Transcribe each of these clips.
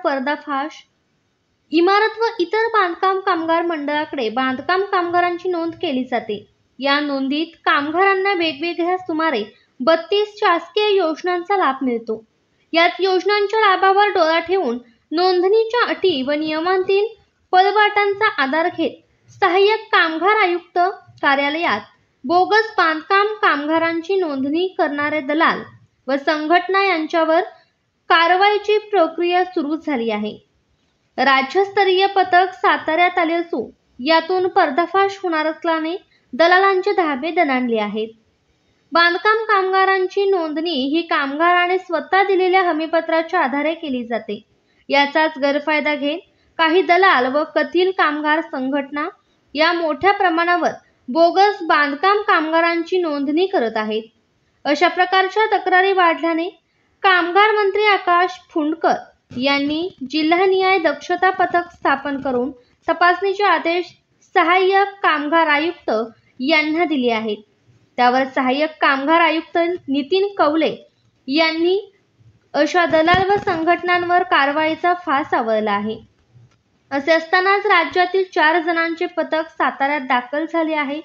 पर्दाफाश। इमारत व इतर बांधकाम कामगार मंडळाकडे बांधकाम कामगारांची नोंद केली जाते। या नोंदीत कामगारांना वेगवेगळ्या सुमारे 32 शासकीय योजनांचा लाभ मिळतो। यात योजनांच्या लाभावर डोळा ठेवून नोंदणीच्या अटी व नियमांतील पळवाटांचा आधार घेत सहाय्यक कामगार आयुक्त कार्यालयात बोगस बांधकाम कामगारांची नोंदणी करणारे दलाल व संघटना यांच्यावर कारवाईची प्रक्रिया सुरू झाली आहे। राज्यस्तरीय पथक साताऱ्यात आले असून यातून पर्दाफाश होणार असल्याने दलालांचे धाबे दणाणले आहेत। बांधकाम कामगारांची नोंदणी ही कामगाराने स्वतः दिलेल्या हमीपत्राच्या आधारे केली जाते। याचाच गैरफायदा घेत काही दलाल व कथित कामगार संघटना या मोठ्या प्रमाणावर बोगस बांधकाम कामगारांची नोंदणी करत आहेत। अशा प्रकारच्या तक्रारी वाढल्याने कामगार मंत्री आकाश फुंडकर यांनी जिल्हानिहाय दक्षता पथक स्थापन करून तपासणीचे आदेश सहाय्यक कामगार आयुक्त यांना दिले आहेत। त्यावर सहाय्यक कामगार आयुक्त नितीन कवले यांनी अशा दलाल व संघटनांवर कारवाईचा फास आवळला आहे। असे असतानाच राज्यातील 4 जणांचे पथक साताऱ्यात दाखल झाले आहे।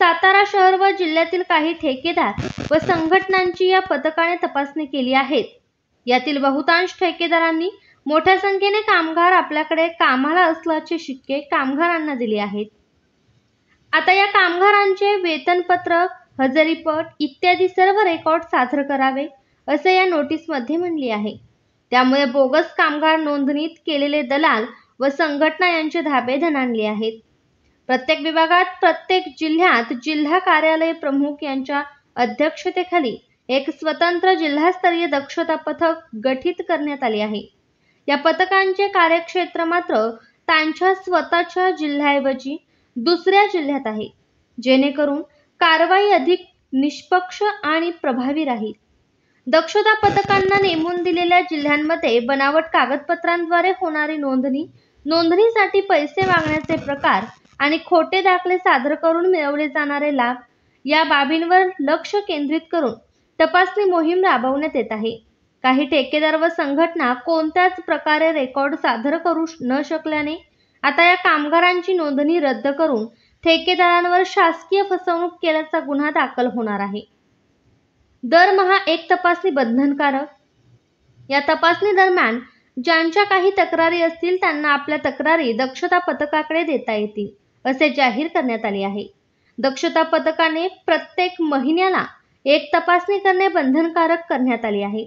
सातारा शहर व जिल्ह्यातील काही ठेकेदार व संघटनांची या पथकाने तपासणी केली आहे। यातील बहुतांश ठेकेदारांनी मोठ्या संख्येने कामगार आपल्याकडे कामाला असल्याचे शिक्के कामगारांना दिले आहेत। आता या कामगारांचे वेतनपत्र, हजेरीपट इत्यादी सर्व रेकॉर्ड सादर करावे असे या नोटीसमध्ये म्हणले आहे। त्यामुळे बोगस कामगार नोंदणीत केलेले दलाल व संघटना यांचे धाबे दणाणले आहेत। प्रत्येक विभागात प्रत्येक जिल्ह्यात जिल्हा कार्यालय प्रमुख यांच्या अध्यक्षतेखाली एक स्वतंत्र जिल्हास्तरीय दक्षता पथक गठीत करण्यात आले आहे। या पथकांचे कार्यक्षेत्र मात्र त्यांच्या स्वतःच्या जिल्ह्याऐवजी दुसऱ्या जिल्ह्यात आहे, जेणेकरून कारवाई अधिक निष्पक्ष आणि प्रभावी राहील। दक्षता पथकांना नेमून दिलेल्या जिल्ह्यांमध्ये बनावट कागदपत्रांद्वारे होणारी नोंदणीसाठी पैसे मागण्याचे प्रकार आणि खोटे दाखले सादर करून मिळवले जाणारे लाभ या बाबींवर लक्ष केंद्रित करून तपासणी मोहीम राबवण्यात येत आहे। काही ठेकेदार व संघटना कोणत्याच प्रकारे रेकॉर्ड सादर करू न शकल्याने आता या कामगारांची नोंदणी रद्द करून ठेकेदारांवर शासकीय फसवणूक केल्याचा गुन्हा दाखल होणार आहे। दरमहा एक तपासणी बंधनकारक। या तपासणी दरम्यान ज्यांच्या काही तक्रारी असतील त्यांना आपल्या तक्रारी दक्षता पथकाकडे देता येतील असे जाहीर करण्यात आले आहे। दक्षता पथकाने प्रत्येक महिन्याला एक तपासणी करणे बंधनकारक करण्यात आले आहे।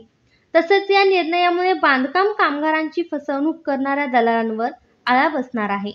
तसेच या निर्णयामुळे बांधकाम कामगारांची फसवणूक करणाऱ्या दलालांवर आळा बसणार आहे।